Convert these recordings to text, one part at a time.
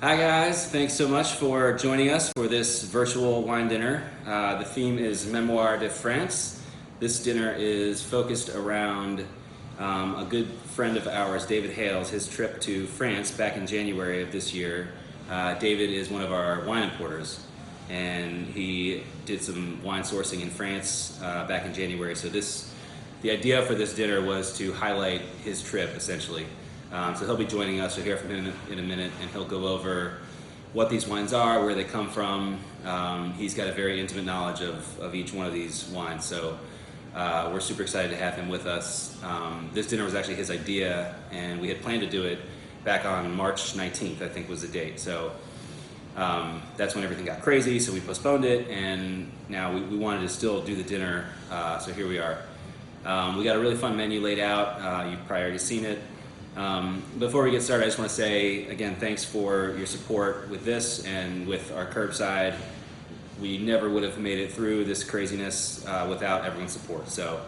Hi guys, thanks so much for joining us for this virtual wine dinner. The theme is Memoire de France. This dinner is focused around a good friend of ours, David Hales, his trip to France back in January of this year. David is one of our wine importers and he did some wine sourcing in France back in January. So the idea for this dinner was to highlight his trip essentially. So he'll be joining us. You'll hear from him in a minute, and he'll go over what these wines are, where they come from. He's got a very intimate knowledge of each one of these wines, so we're super excited to have him with us. This dinner was actually his idea, and we had planned to do it back on March 19th, I think was the date. So that's when everything got crazy, so we postponed it, and now we wanted to still do the dinner, so here we are. We got a really fun menu laid out. You've probably already seen it. Before we get started, I just want to say, again, thanks for your support with this and with our curbside. We never would have made it through this craziness without everyone's support. So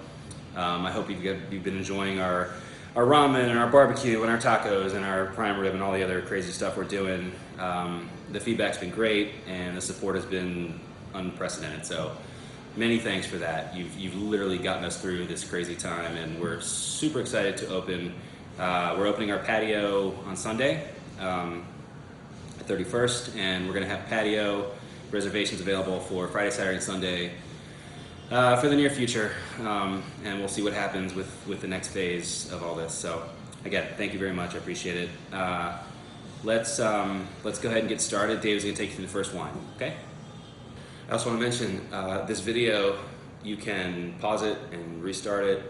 I hope you've been enjoying our ramen and our barbecue and our tacos and our prime rib and all the other crazy stuff we're doing. The feedback's been great and the support has been unprecedented. So many thanks for that. You've literally gotten us through this crazy time, and we're super excited to open. We're opening our patio on Sunday, 31st, and we're going to have patio reservations available for Friday, Saturday, and Sunday for the near future, and we'll see what happens with the next phase of all this. So, again, thank you very much. I appreciate it. Let's go ahead and get started. Dave's going to take you through the first wine. Okay. I also want to mention this video. You can pause it and restart it,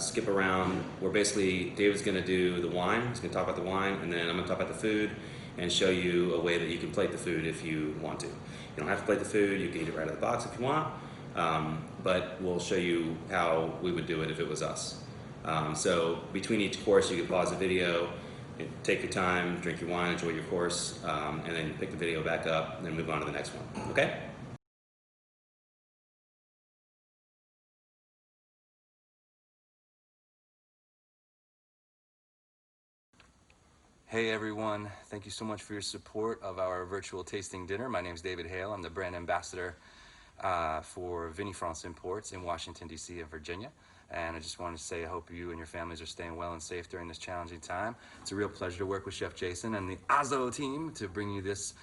skip around. David's gonna do the wine, he's gonna talk about the wine, and then I'm gonna talk about the food and show you a way that you can plate the food if you want to. You don't have to plate the food, you can eat it right out of the box if you want, but we'll show you how we would do it if it was us. So between each course, you can pause the video, take your time, drink your wine, enjoy your course, and then pick the video back up, and then move on to the next one, okay? Hey everyone, thank you so much for your support of our virtual tasting dinner. My name is David Hale. I'm the brand ambassador for Memorie de France Imports in Washington, D.C. and Virginia. And I just wanted to say I hope you and your families are staying well and safe during this challenging time. It's a real pleasure to work with Chef Jason and the Azo team to bring you this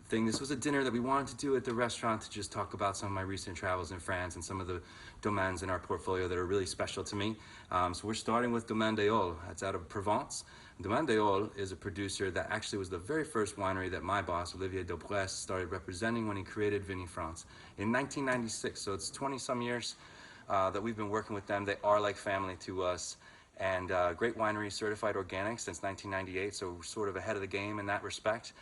thing. This was a dinner that we wanted to do at the restaurant to just talk about some of my recent travels in France and some of the domaines in our portfolio that are really special to me. So we're starting with Domaine d'Aiols. That's out of Provence. Domaine d'Aiols is a producer that actually was the very first winery that my boss, Olivier Daubresse, started representing when he created Memorie de France in 1996. So it's 20-some years that we've been working with them. They are like family to us. And great winery, certified organic since 1998, so we're sort of ahead of the game in that respect.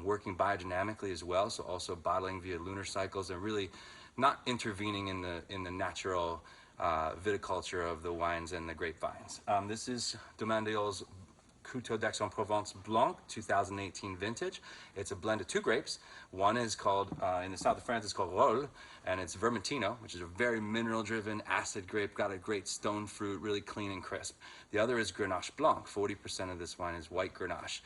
Working biodynamically as well, so also bottling via lunar cycles and really not intervening in the natural viticulture of the wines and the grapevines. This is Domaine d'Aiols Coteaux d'Aix-en-Provence Blanc 2018 vintage. It's a blend of two grapes. One is called, in the south of France, it's called Rolle, and it's Vermentino, which is a very mineral-driven acid grape, got a great stone fruit, really clean and crisp. The other is Grenache Blanc. 40% of this wine is white Grenache.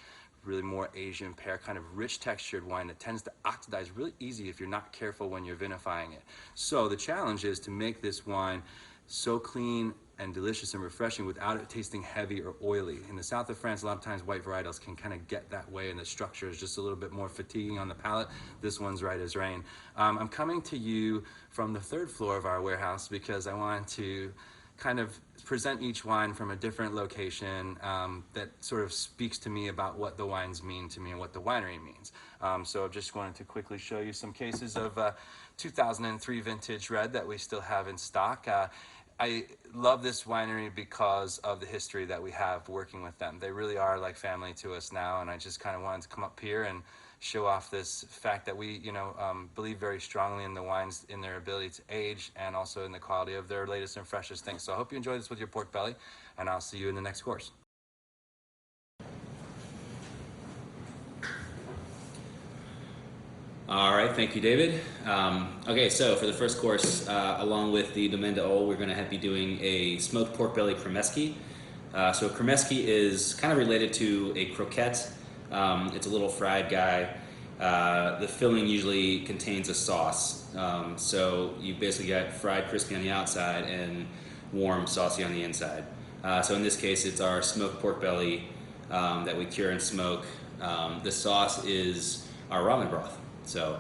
Really more Asian pear, kind of rich textured wine that tends to oxidize really easy if you're not careful when you're vinifying it. So the challenge is to make this wine so clean and delicious and refreshing without it tasting heavy or oily. In the south of France, a lot of times white varietals can kind of get that way, and the structure is just a little bit more fatiguing on the palate. This one's right as rain. I'm coming to you from the third floor of our warehouse because I wanted to kind of present each wine from a different location that sort of speaks to me about what the wines mean to me and what the winery means. So I just wanted to quickly show you some cases of 2003 vintage red that we still have in stock. I love this winery because of the history that we have working with them. They really are like family to us now, and I just kind of wanted to come up here and show off this fact that we, believe very strongly in the wines, in their ability to age, and also in the quality of their latest and freshest things. So I hope you enjoy this with your pork belly, and I'll see you in the next course. All right, thank you, David. Okay, so for the first course, along with the Domaine d'Aiols, we're going to be doing a smoked pork belly Cromesqui. So Cromesqui is kind of related to a croquette, It's a little fried guy. The filling usually contains a sauce. So you basically got fried crispy on the outside and warm saucy on the inside. So in this case, it's our smoked pork belly that we cure and smoke. The sauce is our ramen broth. So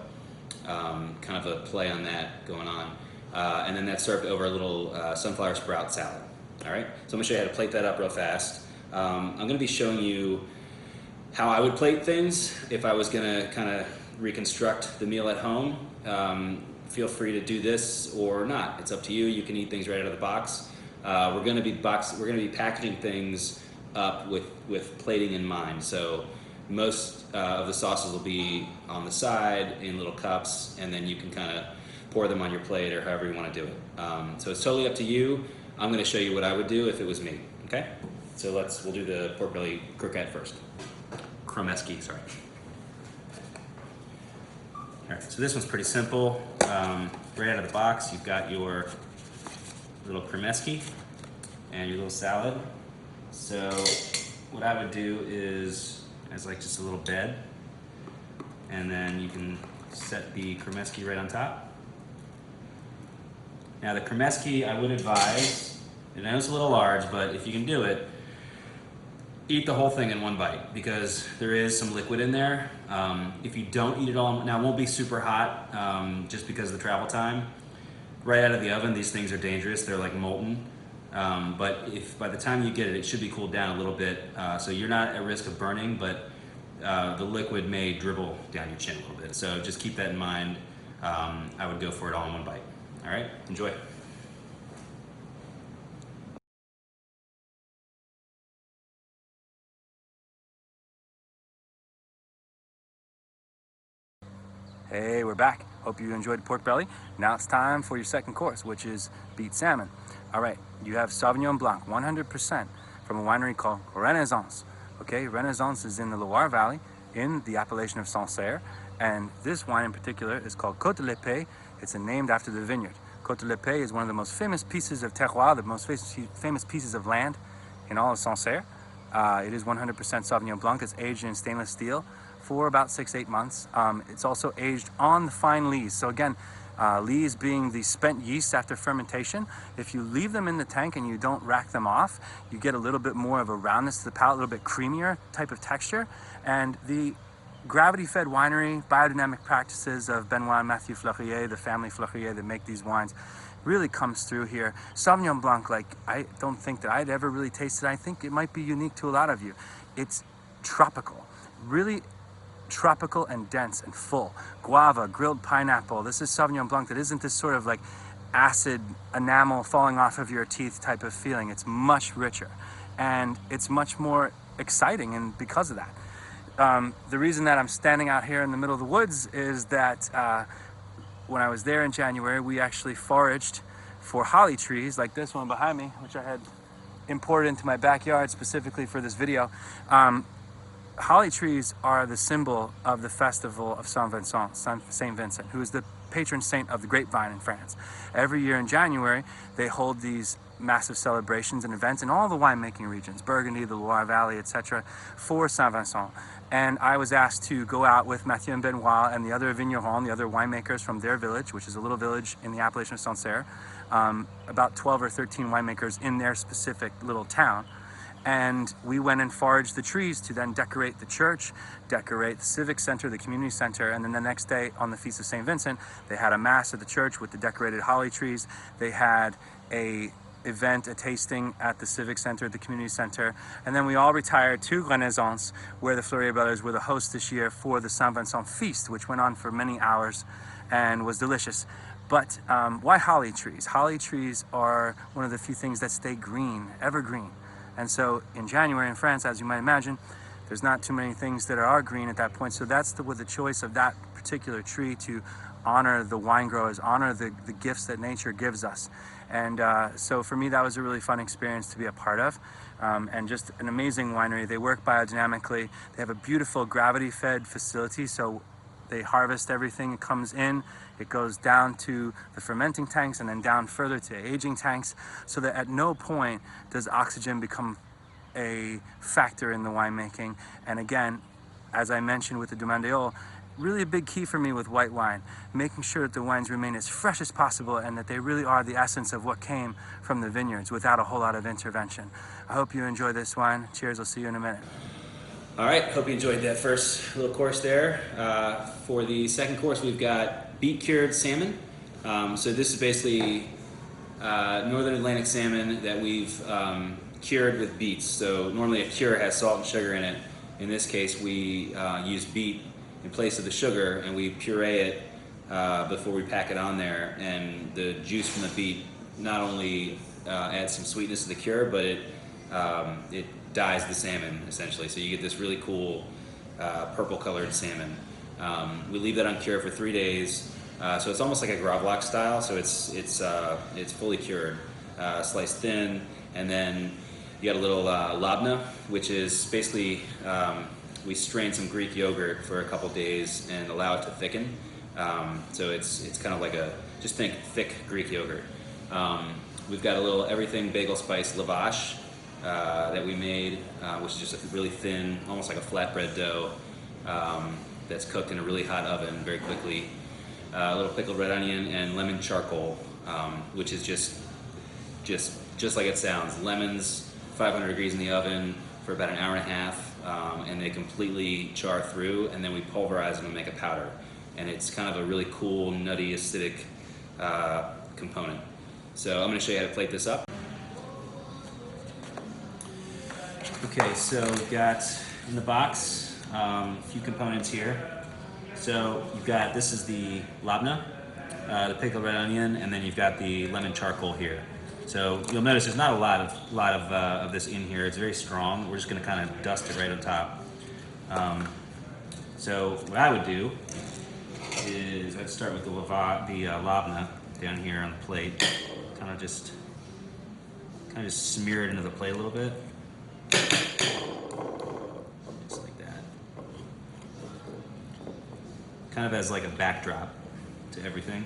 kind of a play on that going on. And then that's served over a little sunflower sprout salad. All right, so I'm gonna show you how to plate that up real fast. I'm gonna be showing you how I would plate things if I was gonna kind of reconstruct the meal at home. Feel free to do this or not. It's up to you. You can eat things right out of the box. We're gonna be packaging things up with plating in mind. So most of the sauces will be on the side in little cups, and then you can kind of pour them on your plate or however you want to do it. So it's totally up to you. I'm going to show you what I would do if it was me. Okay? So we'll do the pork belly croquette first. Cromesqui, sorry. All right, so this one's pretty simple. Right out of the box, you've got your little cromesqui and your little salad. So what I would do is, as like just a little bed, and then you can set the cromesqui right on top. Now the cromesqui, I would advise, and I know it's a little large, but if you can do it, eat the whole thing in one bite because there is some liquid in there. If you don't eat it all, now it won't be super hot just because of the travel time. Right out of the oven, these things are dangerous. They're like molten. But if by the time you get it, it should be cooled down a little bit. So you're not at risk of burning, but the liquid may dribble down your chin a little bit. So just keep that in mind. I would go for it all in one bite. All right, enjoy. Hey, we're back. Hope you enjoyed pork belly. Now it's time for your second course, which is beet salmon. All right, you have Sauvignon Blanc, 100% from a winery called Renaissance. Okay, Renaissance is in the Loire Valley in the appellation of Sancerre, and this wine in particular is called Cote. It's named after the vineyard. Cote is one of the most famous pieces of terroir, the most famous pieces of land in all of Sancerre. It is 100% Sauvignon Blanc. It's aged in stainless steel for about 6-8 months. It's also aged on the fine lees. So again, lees being the spent yeast after fermentation. If you leave them in the tank and you don't rack them off, you get a little bit more of a roundness to the palate, a little bit creamier type of texture. And the gravity-fed winery, biodynamic practices of Benoit and Mathieu Fleurier, the family Fleurier that make these wines, really comes through here. Sauvignon Blanc, like I don't think that I'd ever really tasted. I think it might be unique to a lot of you. It's tropical, really tropical and dense and full. Guava, grilled pineapple. This is Sauvignon Blanc that isn't this sort of like acid enamel falling off of your teeth type of feeling. It's much richer and it's much more exciting, and because of that. The reason that I'm standing out here in the middle of the woods is that when I was there in January, we actually foraged for holly trees like this one behind me, which I had imported into my backyard specifically for this video. Holly trees are the symbol of the festival of Saint Vincent, who is the patron saint of the grapevine in France. Every year in January, they hold these massive celebrations and events in all the winemaking regions, Burgundy, the Loire Valley, etc., for Saint Vincent. And I was asked to go out with Mathieu and Benoit and the other vignerons, the other winemakers from their village, which is a little village in the appellation of Sancerre, about 12 or 13 winemakers in their specific little town. And we went and foraged the trees to then decorate the church, decorate the civic center, the community center, and then the next day on the Feast of St. Vincent, they had a mass at the church with the decorated holly trees. They had a tasting at the civic center, at the community center, and then we all retired to Renaissance, where the Fleurier brothers were the hosts this year for the Saint Vincent feast, which went on for many hours and was delicious. But why holly trees? Holly trees are one of the few things that stay green, evergreen. And so in January in France, as you might imagine, there's not too many things that are green at that point. So that's with the choice of that particular tree to honor the wine growers, honor the gifts that nature gives us. And so for me, that was a really fun experience to be a part of. And just an amazing winery. They work biodynamically. They have a beautiful gravity-fed facility. So they harvest everything, it comes in, it goes down to the fermenting tanks and then down further to aging tanks, so that at no point does oxygen become a factor in the winemaking. And again, as I mentioned with the Domaine d'Eau, really a big key for me with white wine, making sure that the wines remain as fresh as possible and that they really are the essence of what came from the vineyards without a whole lot of intervention. I hope you enjoy this wine. Cheers, I'll see you in a minute. All right, hope you enjoyed that first little course there. For the second course, we've got Beet-Cured salmon. So this is basically northern Atlantic salmon that we've cured with beets. So normally a cure has salt and sugar in it. In this case, we use beet in place of the sugar, and we puree it before we pack it on there. And the juice from the beet not only adds some sweetness to the cure, but it dyes the salmon essentially. So you get this really cool purple colored salmon. We leave that on cure for 3 days. So it's almost like a Gravieres style. So it's fully cured, sliced thin, and then you got a little labna, which is basically we strain some Greek yogurt for a couple days and allow it to thicken. So it's kind of like just think thick Greek yogurt. We've got a little everything bagel spice lavash that we made, which is just a really thin, almost like a flatbread dough that's cooked in a really hot oven very quickly. A little pickled red onion and lemon charcoal, which is just like it sounds. Lemons, 500 degrees in the oven for about an hour and a half, and they completely char through, and then we pulverize them and make a powder. And it's kind of a really cool, nutty, acidic component. So I'm going to show you how to plate this up. Okay, so we've got in the box a few components here. So you've got, this is the labna, the pickled red onion, and then you've got the lemon charcoal here. So you'll notice there's not a lot of this in here. It's very strong. We're just going to kind of dust it right on top. So what I would do is I'd start with the labna down here on the plate. Kind of just smear it into the plate a little bit. Just like that. Kind of as like a backdrop to everything.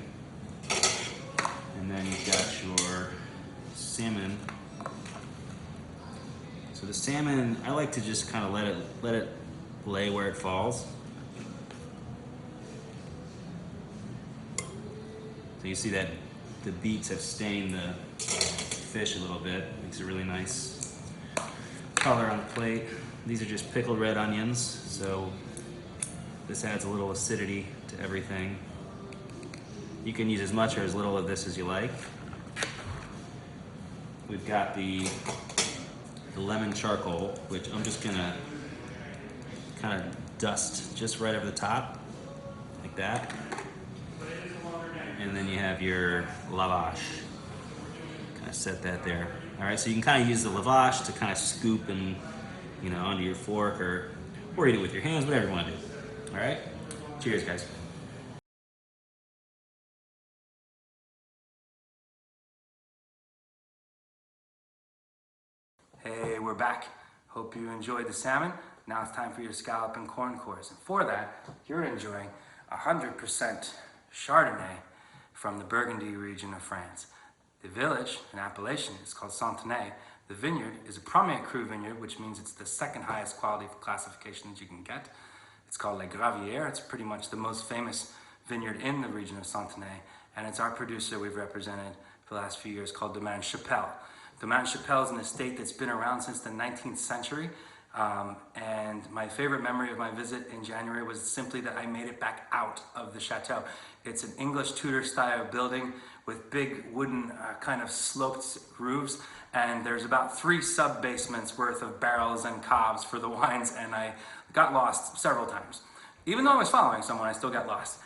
And then you've got your salmon. So the salmon, I like to just kind of let it lay where it falls. So you see that the beets have stained the fish a little bit. Makes a really nice color on the plate. These are just pickled red onions, so this adds a little acidity to everything. You can use as much or as little of this as you like. We've got the lemon charcoal, which I'm just gonna kind of dust just right over the top, like that. And then you have your lavash. Kind of set that there. All right, so you can kind of use the lavash to kind of scoop and, onto your fork or eat it with your hands, whatever you want to do. All right, cheers, guys. Hey, we're back. Hope you enjoyed the salmon. Now it's time for your scallop and corn course. And for that, you're enjoying 100% Chardonnay from the Burgundy region of France. The village, an appellation, is called Santenay. The vineyard is a Premier Cru vineyard, which means it's the second highest quality classification that you can get. It's called Les Gravieres. It's pretty much the most famous vineyard in the region of Santenay. And it's our producer we've represented for the last few years called Domaine Chapelle. Domaine Chapelle is an estate that's been around since the 19th century. And my favorite memory of my visit in January was simply that I made it back out of the chateau. It's an English Tudor style building with big wooden kind of sloped roofs, and there's about 3 sub-basements worth of barrels and cobs for the wines, and I got lost several times. Even though I was following someone, I still got lost.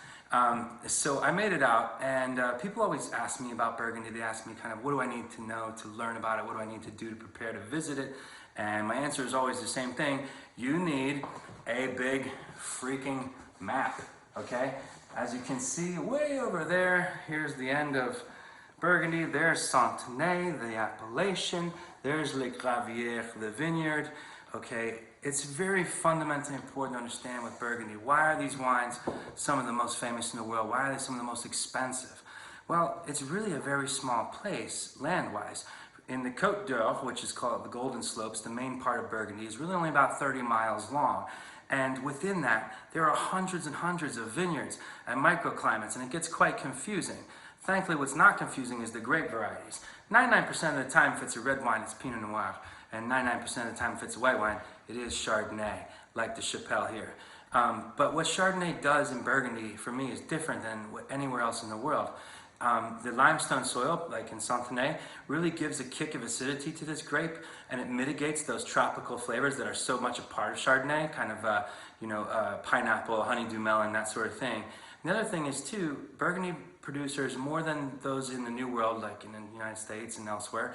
So I made it out, and people always ask me about Burgundy. They ask me kind of, what do I need to know to learn about it? What do I need to do to prepare to visit it? And my answer is always the same thing. You need a big freaking map, okay? As you can see way over there, here's the end of Burgundy. There's Santenay, the appellation. There's Les Gravieres, the vineyard. Okay, it's very fundamentally important to understand with Burgundy. Why are these wines some of the most famous in the world? Why are they some of the most expensive? Well, it's really a very small place, land-wise. In the Cote, which is called the Golden Slopes, the main part of Burgundy is really only about 30 miles long. And within that, there are hundreds and hundreds of vineyards and microclimates, and it gets quite confusing. Thankfully, what's not confusing is the grape varieties. 99% of the time, if it's a red wine, it's Pinot Noir. And 99% of the time, if it's a white wine, it is Chardonnay, like the Chapelle here. But what Chardonnay does in Burgundy, for me, is different than anywhere else in the world. The limestone soil, like in Santenay, really gives a kick of acidity to this grape, and it mitigates those tropical flavors that are so much a part of Chardonnay, kind of pineapple, honeydew melon, that sort of thing. And the other thing is too, Burgundy producers, more than those in the New World, like in the United States and elsewhere,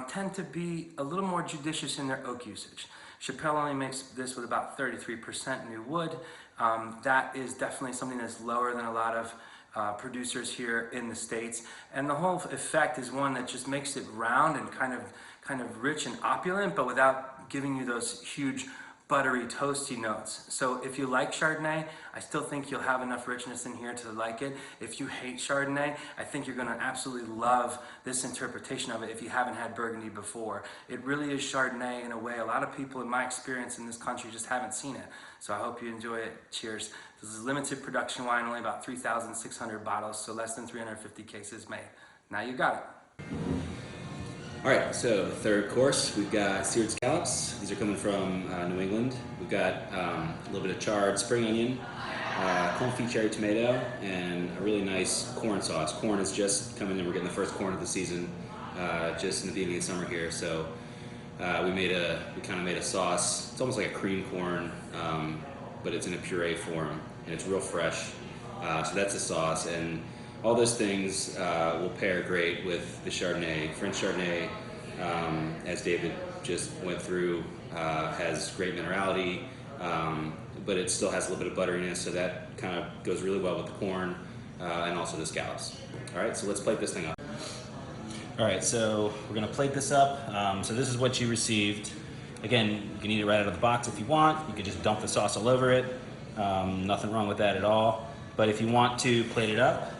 tend to be a little more judicious in their oak usage. Chapelle only makes this with about 33% new wood. That is definitely something that's lower than a lot of producers here in the States, and the whole effect is one that just makes it round and kind of rich and opulent, but without giving you those huge buttery toasty notes. So if you like Chardonnay, I still think you'll have enough richness in here to like it. If you hate Chardonnay, I think you're going to absolutely love this interpretation of it if you haven't had Burgundy before. It really is Chardonnay in a way a lot of people in my experience in this country just haven't seen it. So I hope you enjoy it. Cheers. This is limited production wine, only about 3,600 bottles, so less than 350 cases made. Now you got it. All right, so the third course, we've got seared scallops. These are coming from New England. We've got a little bit of charred spring onion, confit cherry tomato, and a really nice corn sauce. Corn is just coming in. We're getting the first corn of the season just in the beginning of summer here. So we kind of made a sauce. It's almost like a cream corn, but it's in a puree form, and it's real fresh. So that's the sauce, and all those things will pair great with the Chardonnay. French Chardonnay, as David just went through, has great minerality, but it still has a little bit of butteriness, so that kind of goes really well with the corn and also the scallops. All right, so let's plate this thing up. All right, so we're gonna plate this up. So this is what you received. Again, you can eat it right out of the box if you want. You could just dump the sauce all over it. Nothing wrong with that at all. But if you want to plate it up,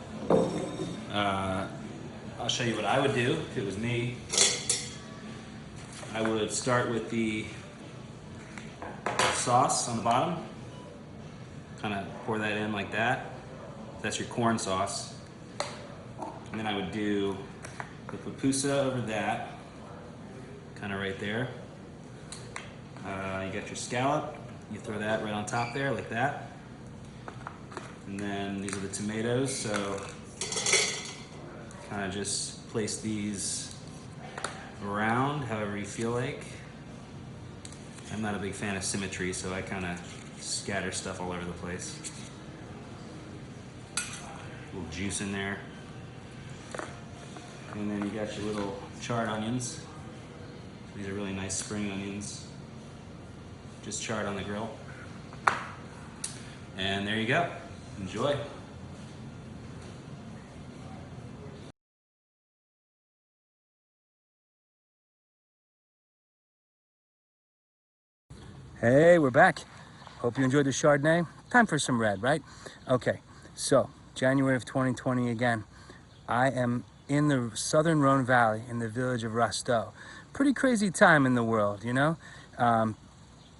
I'll show you what I would do if it was me. I would start with the sauce on the bottom. Kind of pour that in like that. That's your corn sauce. And then I would do the pupusa over that, kind of right there. You got your scallop. You throw that right on top there like that. And then these are the tomatoes, so kind of just place these around however you feel like. I'm not a big fan of symmetry, so I kind of scatter stuff all over the place. A little juice in there. And then you got your little charred onions. These are really nice spring onions. Just charred on the grill. And there you go. Enjoy. Hey, we're back. Hope you enjoyed the Chardonnay. Time for some red, right? Okay, so January of 2020 again. I am in the southern Rhone Valley in the village of Rasteau. Pretty crazy time in the world, you know?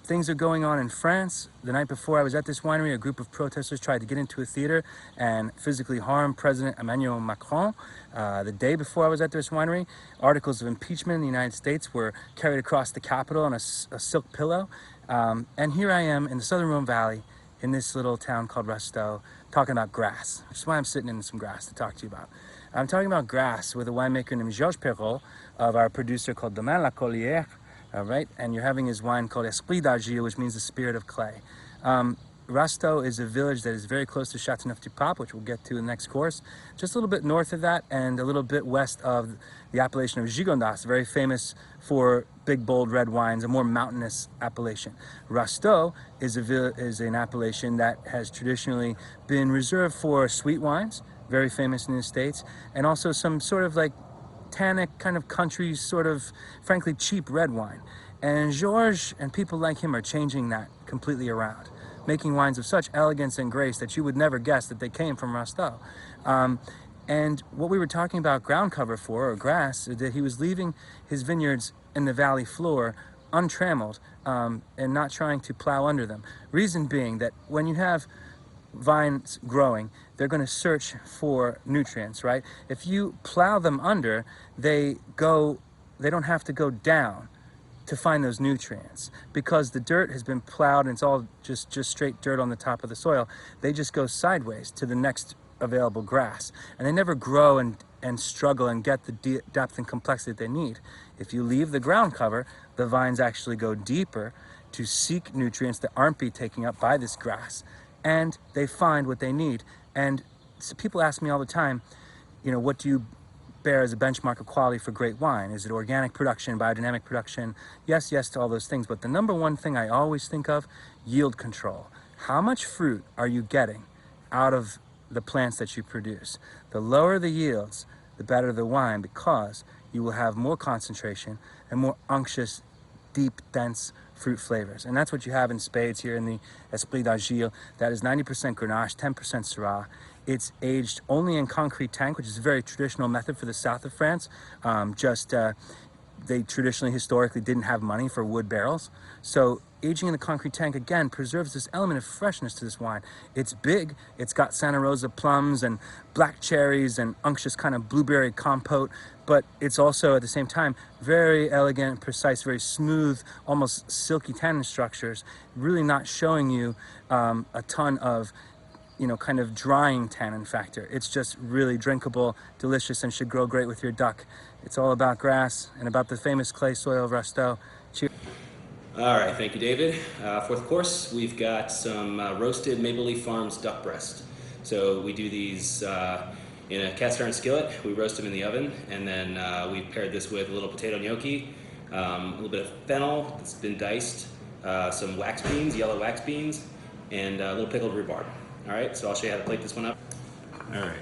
Things are going on in France. The night before I was at this winery, a group of protesters tried to get into a theater and physically harm President Emmanuel Macron. The day before I was at this winery, articles of impeachment in the United States were carried across the Capitol on a silk pillow. And here I am in the southern Rhone Valley in this little town called Rasteau, talking about grass, which is why I'm sitting in some grass to talk to you about. I'm talking about grass with a winemaker named Georges Perrault of our producer called Domaine La Colliere. All right, and you're having his wine called Esprit d'Argile, which means the spirit of clay. Rasteau is a village that is very close to Châteauneuf-du-Pape, which we'll get to in the next course. Just a little bit north of that and a little bit west of the appellation of Gigondas, very famous for big, bold red wines, a more mountainous appellation. Rasteau is an appellation that has traditionally been reserved for sweet wines, very famous in the States, and also some sort of like tannic kind of country, sort of frankly cheap red wine. And Georges and people like him are changing that completely around, making wines of such elegance and grace that you would never guess that they came from Rasteau. And what we were talking about ground cover for, or grass, is that he was leaving his vineyards in the valley floor untrammeled and not trying to plow under them. Reason being that when you have vines growing, they're going to search for nutrients, right? If you plow them under, they don't have to go down to find those nutrients, because the dirt has been plowed and it's all just straight dirt on the top of the soil. They just go sideways to the next available grass, and they never grow and struggle and get the depth and complexity that they need. If you leave the ground cover, the vines actually go deeper to seek nutrients that aren't being taken up by this grass, and they find what they need. And so people ask me all the time, you know, what do you bear as a benchmark of quality for great wine? Is it organic production, biodynamic production? Yes to all those things, but the number one thing I always think of, yield control. How much fruit are you getting out of the plants that you produce? The lower the yields, the better the wine, because you will have more concentration and more unctuous, deep, dense fruit flavors. And that's what you have in spades here in the Esprit d'Agile. That is 90% Grenache, 10% Syrah. It's aged only in concrete tank, which is a very traditional method for the south of France. They traditionally, historically, didn't have money for wood barrels. So aging in the concrete tank, again, preserves this element of freshness to this wine. It's big, it's got Santa Rosa plums and black cherries and unctuous kind of blueberry compote, but it's also, at the same time, very elegant, precise, very smooth, almost silky tannin structures, really not showing you a ton of, you know, kind of drying tannin factor. It's just really drinkable, delicious, and should grow great with your duck. It's all about grass and about the famous clay soil of Rasteau. Cheers. All right, thank you, David. For the course, we've got some roasted Maple Leaf Farms duck breast. So we do these in a cast iron skillet. We roast them in the oven, and then we paired this with a little potato gnocchi, a little bit of fennel that's been diced, some wax beans, yellow wax beans, and a little pickled rhubarb. All right, so I'll show you how to plate this one up. All right.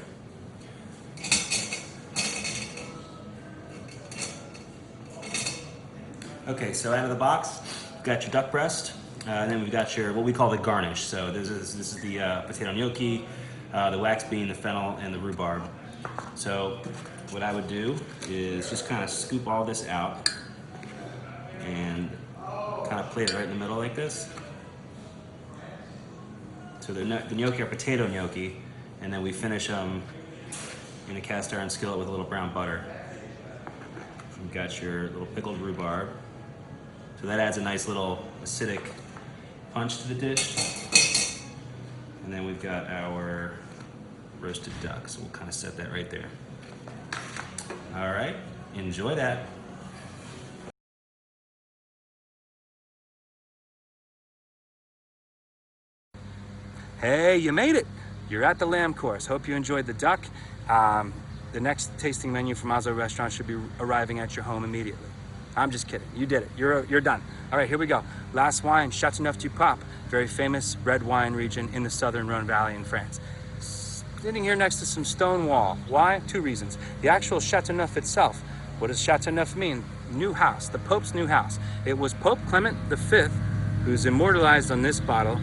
Okay, so out of the box, you've got your duck breast, and then we've got your, what we call the garnish. So this is the potato gnocchi, the wax bean, the fennel, and the rhubarb. So what I would do is just kind of scoop all this out and kind of plate it right in the middle like this. So the gnocchi are potato gnocchi, and then we finish them in a cast iron skillet with a little brown butter. You've got your little pickled rhubarb. So that adds a nice little acidic punch to the dish. And then we've got our roasted duck, so we'll kind of set that right there. All right, enjoy that. Hey, you made it! You're at the lamb course. Hope you enjoyed the duck. The next tasting menu from Azo Restaurant should be arriving at your home immediately. I'm just kidding. You did it. You're done. All right, here we go. Last wine, Châteauneuf-du-Pape, very famous red wine region in the southern Rhone Valley in France. Sitting here next to some stone wall. Why? Two reasons. The actual Châteauneuf itself. What does Châteauneuf mean? New house, the Pope's new house. It was Pope Clement V, who's immortalized on this bottle,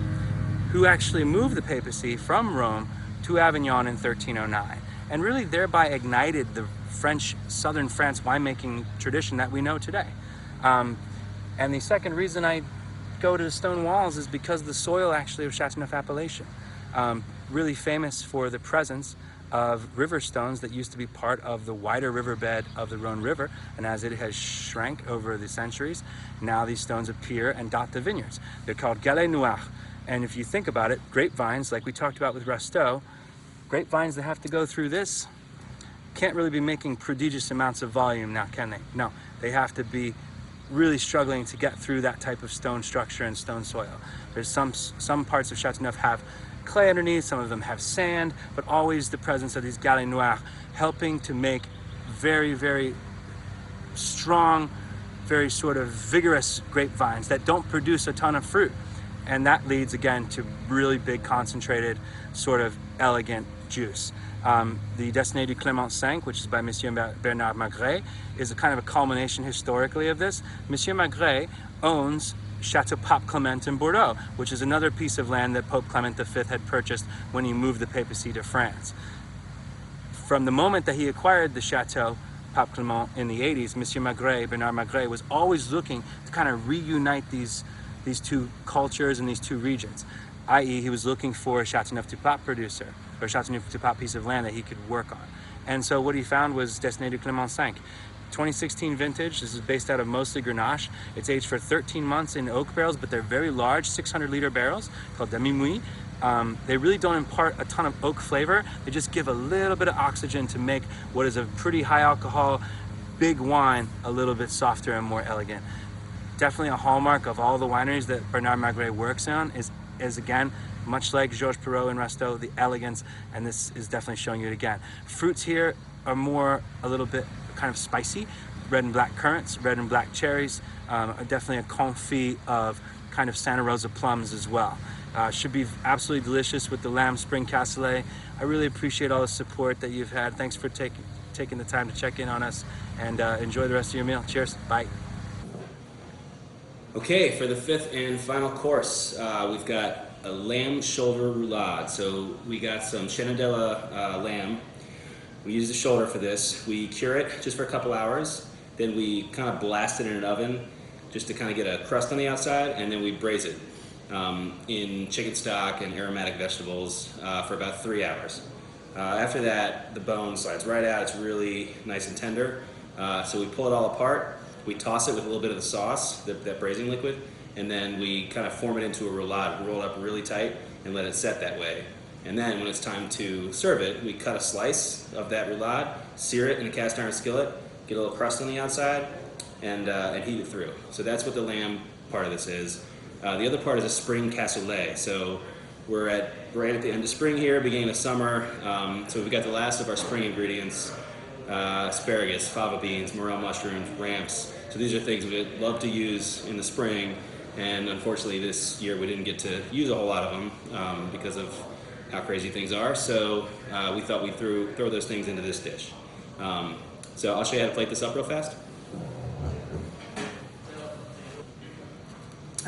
who actually moved the papacy from Rome to Avignon in 1309, and really thereby ignited the French, southern France winemaking tradition that we know today. And the second reason I go to the stone walls is because the soil actually of Châteauneuf appellation. Really famous for the presence of river stones that used to be part of the wider riverbed of the Rhone River, and as it has shrank over the centuries, now these stones appear and dot the vineyards. They're called galets noirs, and if you think about it, grapevines, like we talked about with Rasteau, grapevines that have to go through this can't really be making prodigious amounts of volume now, can they? No, they have to be really struggling to get through that type of stone structure and stone soil. There's some parts of Châteauneuf have clay underneath, some of them have sand, but always the presence of these galets noirs helping to make very, very strong, very sort of vigorous grapevines that don't produce a ton of fruit. And that leads again to really big concentrated, sort of elegant juice. The Destinée du Clément V, which is by Monsieur Bernard Magret, is a kind of a culmination historically of this. Monsieur Magret owns Chateau Pape Clement in Bordeaux, which is another piece of land that Pope Clement V had purchased when he moved the papacy to France. From the moment that he acquired the chateau, Pape Clément in the 80s, Monsieur Magret, Bernard Magret, was always looking to kind of reunite these two cultures and these two regions. I.e., he was looking for a Châteauneuf-du-Pape producer, or a Châteauneuf-du-Pape piece of land that he could work on. And so what he found was Destinée du Clément 5. 2016 vintage. This is based out of mostly Grenache. It's aged for 13 months in oak barrels, but they're very large, 600-liter barrels called demi-muit. They really don't impart a ton of oak flavor. They just give a little bit of oxygen to make what is a pretty high alcohol, big wine a little bit softer and more elegant. Definitely a hallmark of all the wineries that Bernard Magret works on is again, much like Georges Perrault and Rasteau, the elegance, and this is definitely showing you it again. Fruits here are more a little bit kind of spicy. Red and black currants, red and black cherries, definitely a confit of kind of Santa Rosa plums as well. Should be absolutely delicious with the lamb spring cassoulet. I really appreciate all the support that you've had. Thanks for taking the time to check in on us, and enjoy the rest of your meal. Cheers, bye. Okay, for the fifth and final course, we've got a lamb shoulder roulade. So we got some Shenandoah lamb. We use the shoulder for this. We cure it just for a couple hours. Then we kind of blast it in an oven just to kind of get a crust on the outside, and then we braise it in chicken stock and aromatic vegetables for about 3 hours. After that, the bone slides right out. It's really nice and tender. So we pull it all apart. We toss it with a little bit of the sauce, that braising liquid, and then we kind of form it into a roulade, roll it up really tight, and let it set that way. And then when it's time to serve it, we cut a slice of that roulade, sear it in a cast iron skillet, get a little crust on the outside, and heat it through. So that's what the lamb part of this is. The other part is a spring cassoulet. So we're right at the end of spring here, beginning of summer. So we've got the last of our spring ingredients: asparagus, fava beans, morel mushrooms, ramps. So these are things we'd love to use in the spring, and unfortunately this year we didn't get to use a whole lot of them because of how crazy things are. So we thought we'd throw those things into this dish. So I'll show you how to plate this up real fast.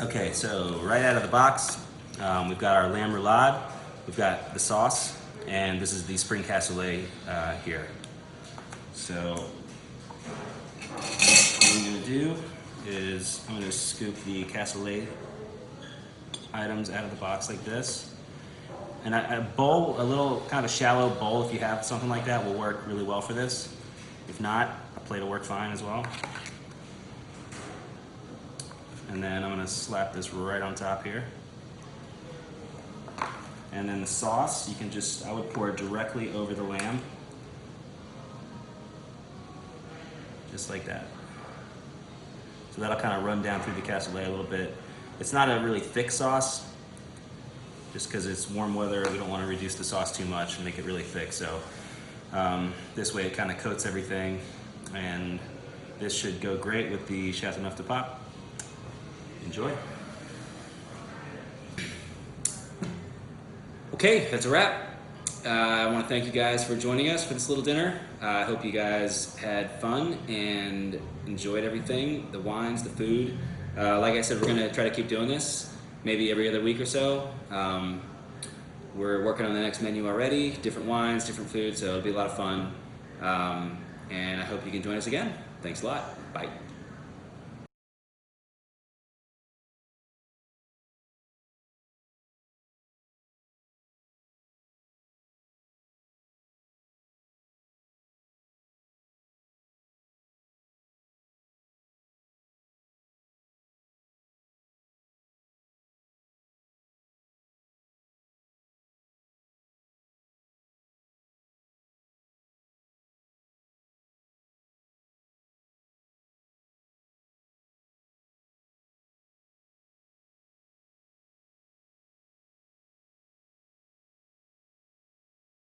Okay, so right out of the box, we've got our lamb roulade, we've got the sauce, and this is the spring cassoulet here. So what I'm going to do is I'm going to scoop the cassoulet items out of the box like this. And a bowl, a little kind of a shallow bowl, if you have something like that, will work really well for this. If not, a plate will work fine as well. And then I'm going to slap this right on top here. And then the sauce, you can just, I would pour it directly over the lamb. Just like that. So that'll kind of run down through the cassoulet a little bit. It's not a really thick sauce, just because it's warm weather. We don't want to reduce the sauce too much and make it really thick. So this way it kind of coats everything, and this should go great with the Châteauneuf-du-Pape. Enjoy. Okay, that's a wrap. I want to thank you guys for joining us for this little dinner. I hope you guys had fun and enjoyed everything, the wines, the food. Like I said, we're going to try to keep doing this, maybe every other week or so. We're working on the next menu already, different wines, different food, so it'll be a lot of fun. And I hope you can join us again. Thanks a lot. Bye.